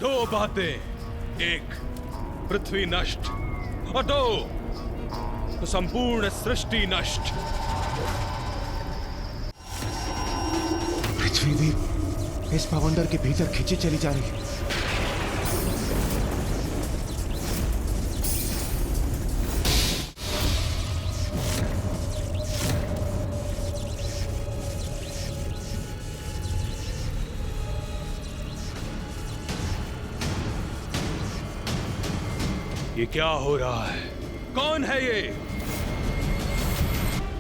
दो बातें, एक पृथ्वी नष्ट और दो तो संपूर्ण सृष्टि नष्ट। पृथ्वी भी इस बवंडर के भीतर खींची चली जा रही है। ये क्या हो रहा है? कौन है ये?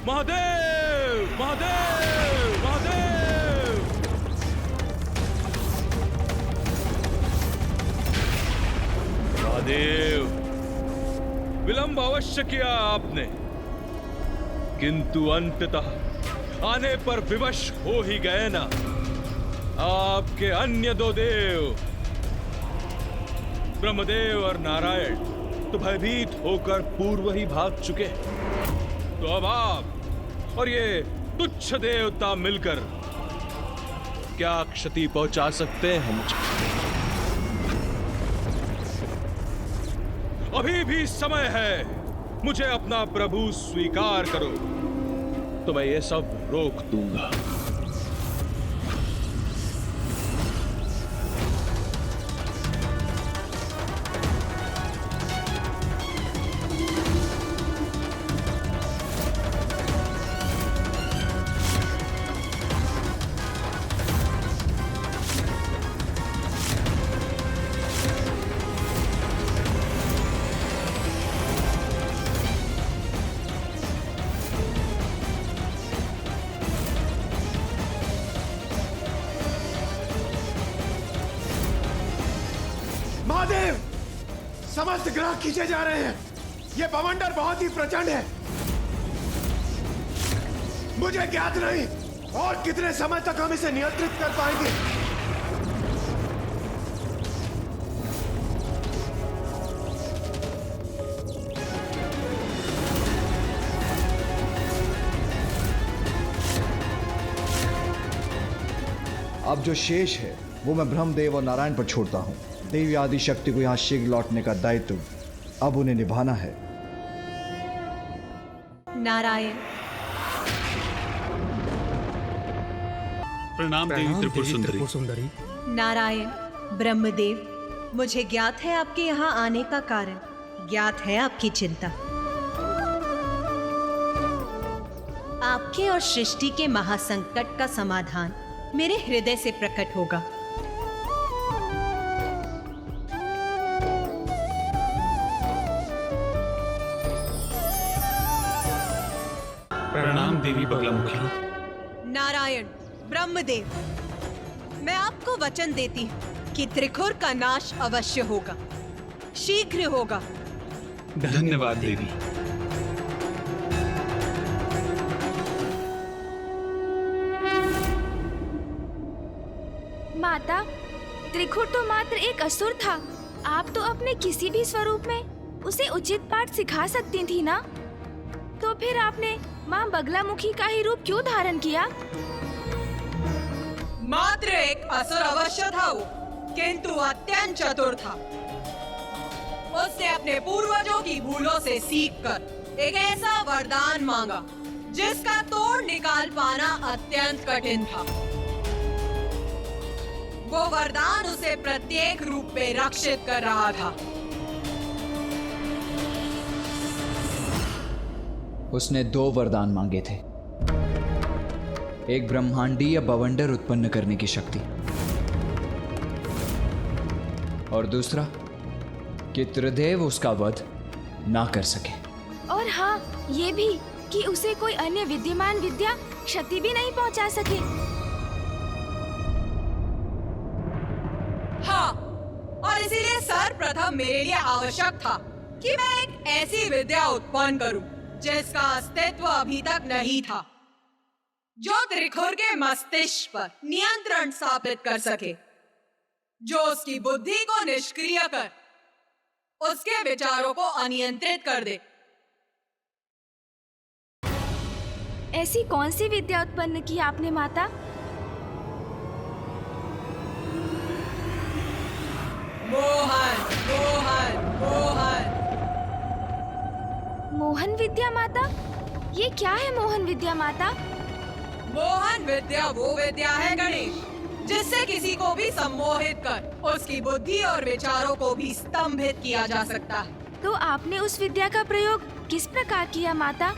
महादेव! महादेव! महादेव! महादेव, विलंब अवश्य किया आपने, किंतु अंततः आने पर विवश हो ही गए ना। आपके अन्य दो देव, ब्रह्मदेव और नारायण, तो भयभीत होकर पूर्व ही भाग चुके। तो अब आप और ये तुच्छ देवता मिलकर क्या क्षति पहुंचा सकते हैं मुझे? अभी भी समय है, मुझे अपना प्रभु स्वीकार करो तो मैं ये सब रोक दूंगा। महादेव, समस्त ग्रह खींचे जा रहे हैं। यह बवंडर बहुत ही प्रचंड है। मुझे ज्ञात नहीं और कितने समय तक हम इसे नियंत्रित कर पाएंगे। अब जो शेष है वो मैं ब्रह्मदेव और नारायण पर छोड़ता हूँ। देवी आदि शक्ति को यहाँ शीघ्र लौटने का दायित्व अब उन्हें निभाना है। नारायण। प्रणाम देवी त्रिपुर सुंदरी। नारायण, ब्रह्मदेव, मुझे ज्ञात है आपके यहाँ आने का कारण, ज्ञात है आपकी चिंता। आपके और सृष्टि के महासंकट का समाधान मेरे हृदय से प्रकट होगा। प्रणाम देवी बगलामुखी। नारायण, ब्रह्मदेव, मैं आपको वचन देती हूँ कि त्रिखुर का नाश अवश्य होगा, शीघ्र होगा। धन्यवाद देवी। माता, त्रिखुर तो मात्र एक असुर था। आप तो अपने किसी भी स्वरूप में उसे उचित पाठ सिखा सकती थी ना? तो फिर आपने माँ बगलामुखी का ही रूप क्यों धारण किया? मात्र एक असुर अवश्य था वो, किंतु अत्यंत चतुर था। उसने अपने पूर्वजों की भूलों से सीखकर एक ऐसा वरदान मांगा जिसका तोड़ निकाल पाना अत्यंत कठिन था। वो वरदान उसे प्रत्येक रूप में रक्षित कर रहा था। उसने दो वरदान मांगे थे, एक ब्रह्मांडीय बवंडर उत्पन्न करने की शक्ति और दूसरा कि त्रिदेव उसका वध ना कर सके। और हाँ, ये भी कि उसे कोई अन्य विद्यमान विद्या क्षति भी नहीं पहुंचा सके। हाँ, और इसीलिए सर्वप्रथम मेरे लिए आवश्यक था कि मैं एक ऐसी विद्या उत्पन्न करूं जिसका अस्तित्व अभी तक नहीं था, जो त्रिखुर के मस्तिष्क पर नियंत्रण स्थापित कर सके, जो उसकी बुद्धि को निष्क्रिय कर उसके विचारों को अनियंत्रित कर दे। ऐसी कौन सी विद्या उत्पन्न की आपने माता? मोहन विद्या माता? ये क्या है मोहन विद्या माता? मोहन विद्या वो विद्या है गणेश, जिससे किसी को भी सम्मोहित कर उसकी बुद्धि और विचारों को भी स्तंभित किया जा सकता है। तो आपने उस विद्या का प्रयोग किस प्रकार किया माता?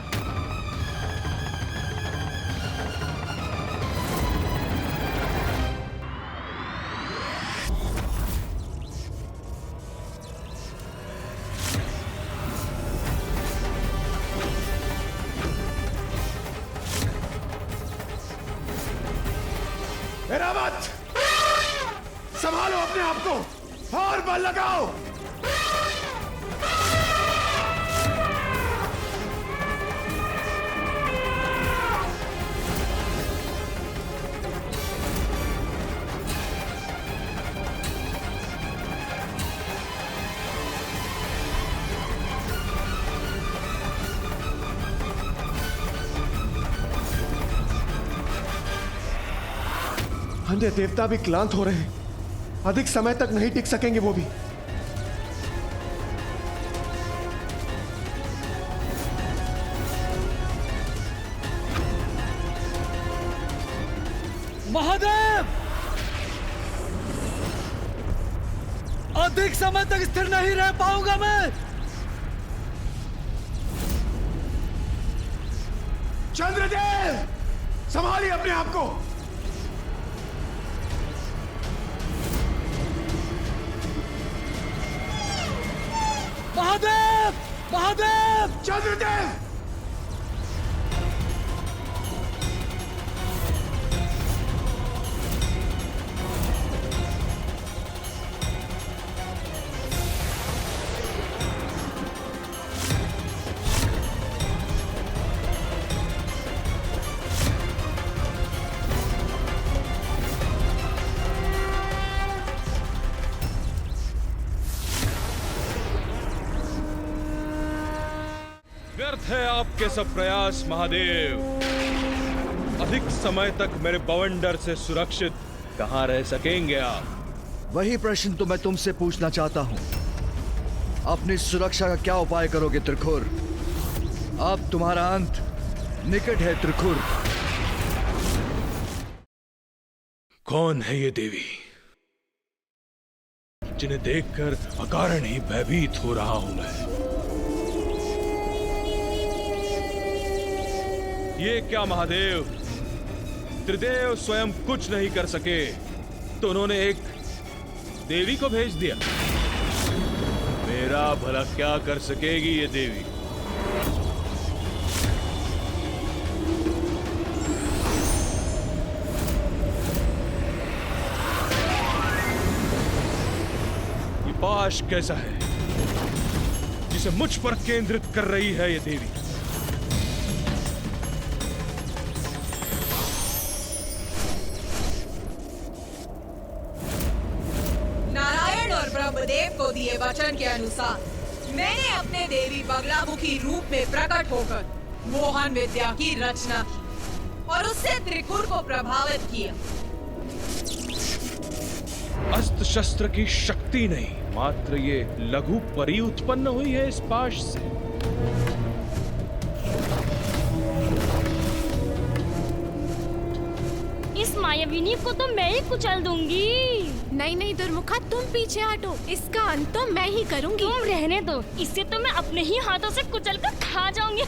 एरावत, संभालो अपने आप को और बल लगाओ। अन्य देवता भी क्लांत हो रहे हैं, अधिक समय तक नहीं टिक सकेंगे वो भी। महादेव, अधिक समय तक स्थिर नहीं रह पाऊंगा मैं। चंद्रदेव, संभालिए अपने आप को। महादेव, महादेव, चंद्रदेव, व्यर्थ है आपके सब प्रयास महादेव। अधिक समय तक मेरे बवंडर से सुरक्षित कहां रह सकेंगे आप? वही प्रश्न तो मैं तुमसे पूछना चाहता हूं। अपनी सुरक्षा का क्या उपाय करोगे त्रिखुर? अब तुम्हारा अंत निकट है त्रिखुर। कौन है ये देवी जिन्हें देखकर अकारण ही भयभीत हो रहा हूं मैं? ये क्या महादेव, त्रिदेव स्वयं कुछ नहीं कर सके तो उन्होंने एक देवी को भेज दिया। मेरा भला क्या कर सकेगी ये देवी? ये पाश कैसा है जिसे मुझ पर केंद्रित कर रही है ये देवी? ब्रह्मदेव को दिए वचन के अनुसार मैंने अपने देवी बगलामुखी रूप में प्रकट होकर मोहन विद्या की रचना की और उससे त्रिखुर को प्रभावित किया। अस्त्र शस्त्र की शक्ति नहीं, मात्र ये लघु परी उत्पन्न हुई है इस पाश से। इस मायाविनी को तो मैं ही कुचल दूंगी। नहीं नहीं दुर्मुखा, तुम पीछे हटो, इसका अंत तो मैं ही करूंगी। तुम रहने दो, इसे तो मैं अपने ही हाथों से कुचल कर खा जाऊंगी।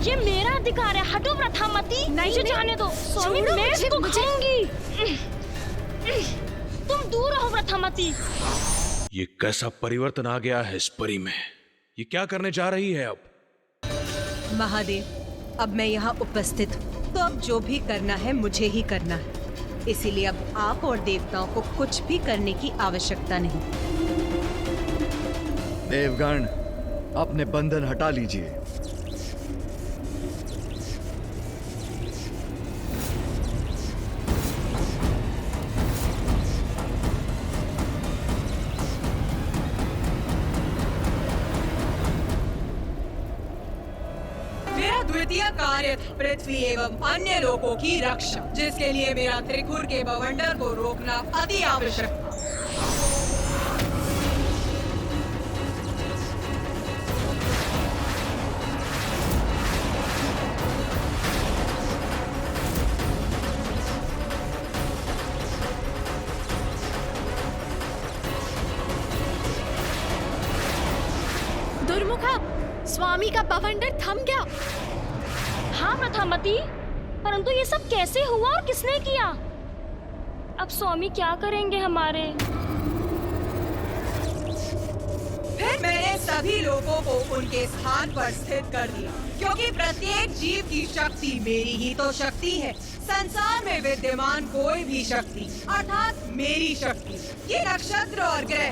ये मेरा अधिकार है, हटो प्रथामती। मुझे जाने दो स्वामी, मैं इसको खाऊंगी। तुम दूर रहो प्रथामती। ये कैसा परिवर्तन आ गया है इस परी में? ये क्या करने जा रही है अब? महादेव, अब मैं यहाँ उपस्थित हूँ तो अब जो भी करना है मुझे ही करना है, इसीलिए अब आप और देवताओं को कुछ भी करने की आवश्यकता नहीं। देवगण, अपने बंधन हटा लीजिए। द्वितीय कार्य पृथ्वी एवं अन्य लोगों की रक्षा, जिसके लिए मेरा त्रिखुर के बवंडर को रोकना अति आवश्यक था। स्वामी का बवंडर थम गया। हाँ प्रथामती, परंतु ये सब कैसे हुआ और किसने किया? अब स्वामी क्या करेंगे हमारे? फिर मैंने सभी लोगों को उनके स्थान पर स्थित कर दिया, क्योंकि प्रत्येक जीव की शक्ति मेरी ही तो शक्ति है। संसार में विद्यमान कोई भी शक्ति अर्थात मेरी शक्ति, ये नक्षत्र और ग्रह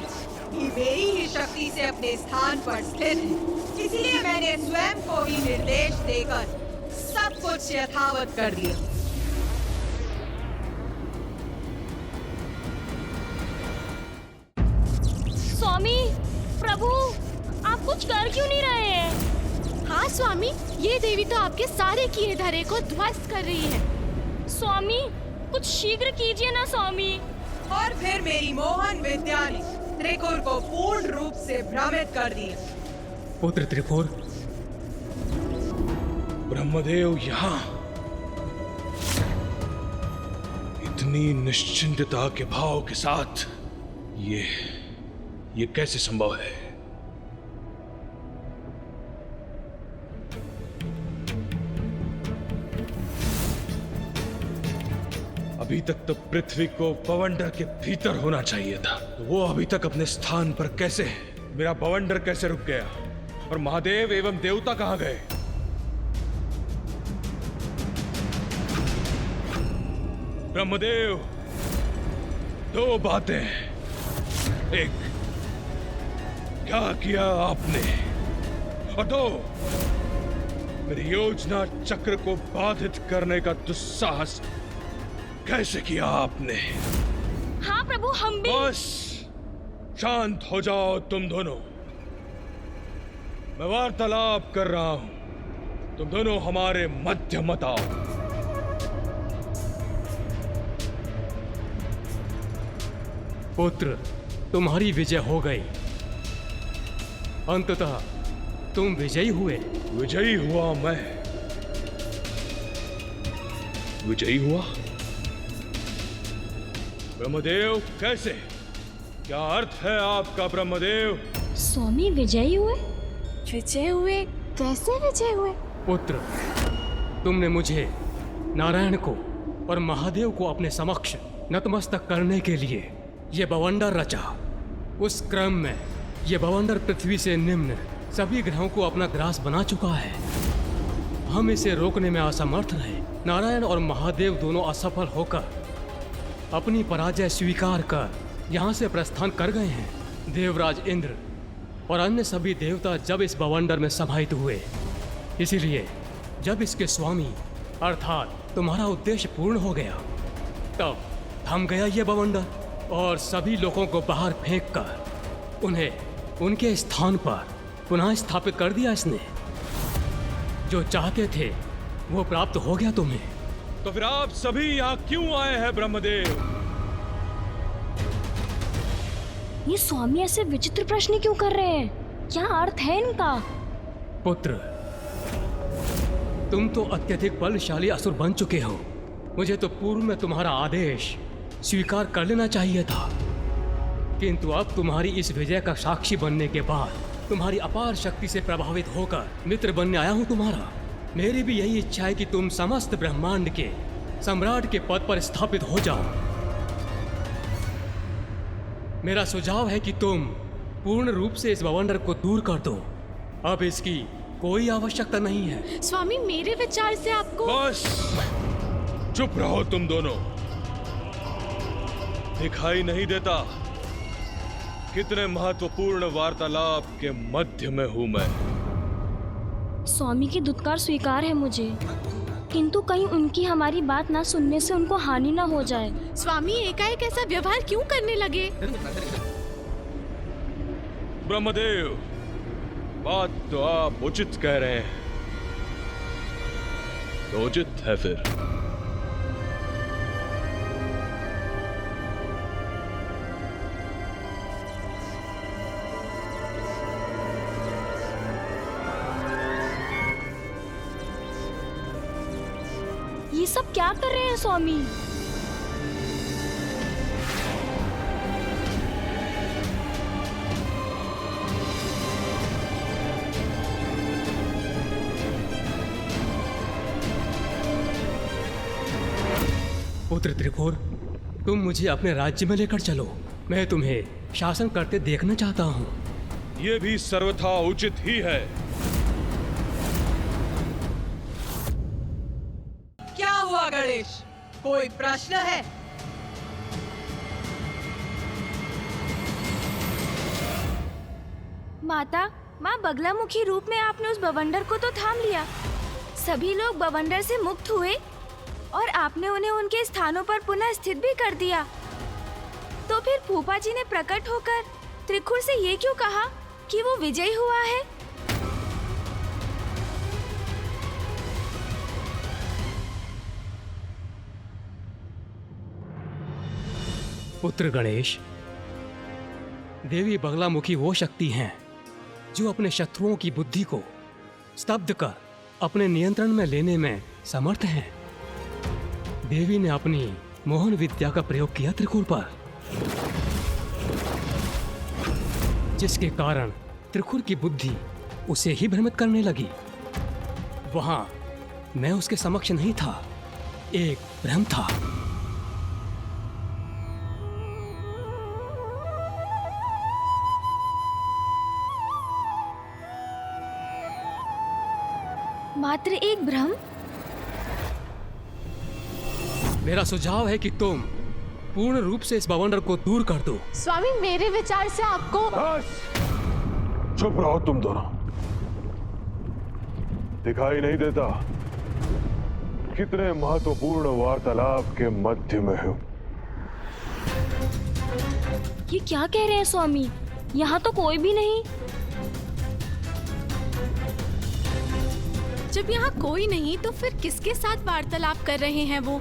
भी मेरी ही शक्ति से अपने स्थान पर स्थित है। इसलिए मैंने स्वयं को ही निर्देश देकर सब कुछ यथावत कर दिया। स्वामी, प्रभु, आप कुछ कर क्यों नहीं रहे हैं? हाँ स्वामी, ये देवी तो आपके सारे किए धरे को ध्वस्त कर रही है। स्वामी, कुछ शीघ्र कीजिए ना स्वामी। और फिर मेरी मोहन विद्या ने त्रिकुर को पूर्ण रूप से भ्रमित कर दिया। पुत्र त्रिपुर, ब्रह्मदेव यहाँ इतनी निश्चिंतता के भाव के साथ ये कैसे संभव है? अभी तक तो पृथ्वी को बवंडर के भीतर होना चाहिए था, तो वो अभी तक अपने स्थान पर कैसे है? मेरा बवंडर कैसे रुक गया? और महादेव एवं देवता कहां गए? ब्रह्मदेव, दो बातें। एक, क्या किया आपने? और दो, मेरी योजना चक्र को बाधित करने का दुस्साहस कैसे किया आपने? हाँ प्रभु, हम भी। बस शांत हो जाओ तुम दोनों। मैं वार्तालाप कर रहा हूं, तुम दोनों हमारे मध्य मत आओ। पुत्र, तुम्हारी विजय हो गई। अंततः तुम विजयी हुए। विजयी हुआ मैं? विजयी हुआ? ब्रह्मदेव, कैसे? क्या अर्थ है आपका ब्रह्मदेव? स्वामी विजयी हुए? विजय हुए? कैसे विजय हुए? पुत्र, तुमने मुझे, नारायण को और महादेव को अपने समक्ष नतमस्तक करने के लिए ये बवंडर रचा। उस क्रम में ये बवंडर पृथ्वी से निम्न सभी ग्रहों को अपना ग्रास बना चुका है। हम इसे रोकने में असमर्थ रहे। नारायण और महादेव दोनों असफल होकर अपनी पराजय स्वीकार कर यहाँ से प्रस्थान कर गए हैं। देवराज इंद्र और अन्य सभी देवता जब इस बवंडर में समाहित हुए, इसीलिए जब इसके स्वामी अर्थात तुम्हारा उद्देश्य पूर्ण हो गया, तब थम गया ये बवंडर और सभी लोगों को बाहर फेंककर उन्हें उनके स्थान पर पुनः स्थापित कर दिया इसने। जो चाहते थे वो प्राप्त हो गया तुम्हें। तो फिर आप सभी यहाँ क्यों आए हैं ब्रह्मदेव? ये स्वामी ऐसे विचित्र प्रश्न क्यों कर रहे हैं? क्या अर्थ है इनका? पुत्र, तुम तो अत्यधिक बलशाली असुर बन चुके हो। मुझे तो पूर्व में तुम्हारा आदेश स्वीकार कर लेना चाहिए था, किंतु अब तुम्हारी इस विजय का साक्षी बनने के बाद तुम्हारी अपार शक्ति से प्रभावित होकर मित्र बनने आया हूं तुम्हारा। मेरी भी यही इच्छा है कि तुम समस्त ब्रह्मांड के सम्राट के पद पर स्थापित हो जाओ। मेरा सुझाव है कि तुम पूर्ण रूप से इस बवंडर को दूर कर दो। अब इसकी कोई आवश्यकता नहीं है। स्वामी, मेरे विचार से आपको। बस चुप रहो तुम दोनों। दिखाई नहीं देता कितने महत्वपूर्ण वार्तालाप के मध्य में हूं मैं। स्वामी की दुत्कार स्वीकार है मुझे, किंतु कहीं उनकी हमारी बात ना सुनने से उनको हानि ना हो जाए। स्वामी एकाएक ऐसा व्यवहार क्यों करने लगे? ब्रह्मदेव, बात तो आप उचित कह रहे हैं, तो उचित है फिर। ये सब क्या कर रहे हैं स्वामी? पुत्र त्रिपुर, तुम मुझे अपने राज्य में लेकर चलो। मैं तुम्हें शासन करते देखना चाहता हूँ। ये भी सर्वथा उचित ही है। क्या हुआ गणेश, कोई प्रश्न है? माता, माँ बगलामुखी रूप में आपने उस बवंडर को तो थाम लिया। सभी लोग बवंडर से मुक्त हुए और आपने उन्हें उनके स्थानों पर पुनः स्थित भी कर दिया। तो फिर फूफा जी ने प्रकट होकर त्रिखुर से ये क्यों कहा कि वो विजयी हुआ है? पुत्र गणेश, देवी बगलामुखी वो शक्ति हैं जो अपने शत्रुओं की बुद्धि को स्तब्ध कर अपने नियंत्रण में लेने में समर्थ हैं। देवी ने अपनी मोहन विद्या का प्रयोग किया त्रिखुर पर, जिसके कारण त्रिखुर की बुद्धि उसे ही भ्रमित करने लगी। वहां मैं उसके समक्ष नहीं था, एक भ्रम था। मात्र एक भ्रम? मेरा सुझाव है कि तुम पूर्ण रूप से इस बवंडर को दूर कर दो। स्वामी, मेरे विचार से आपको... बस चुप रहो तुम दोनों। दिखाई नहीं देता कितने महत्वपूर्ण वार्तालाप के मध्य में हो। ये क्या कह रहे हैं स्वामी? यहाँ तो कोई भी नहीं। जब यहाँ कोई नहीं तो फिर किसके साथ वार्तालाप कर रहे हैं वो?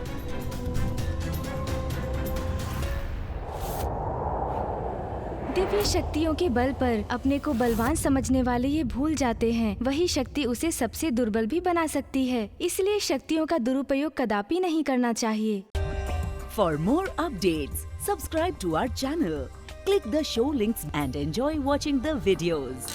दिव्य शक्तियों के बल पर अपने को बलवान समझने वाले ये भूल जाते हैं वही शक्ति उसे सबसे दुर्बल भी बना सकती है। इसलिए शक्तियों का दुरुपयोग कदापि नहीं करना चाहिए। For more updates, subscribe to our channel, click the show links and enjoy watching the videos.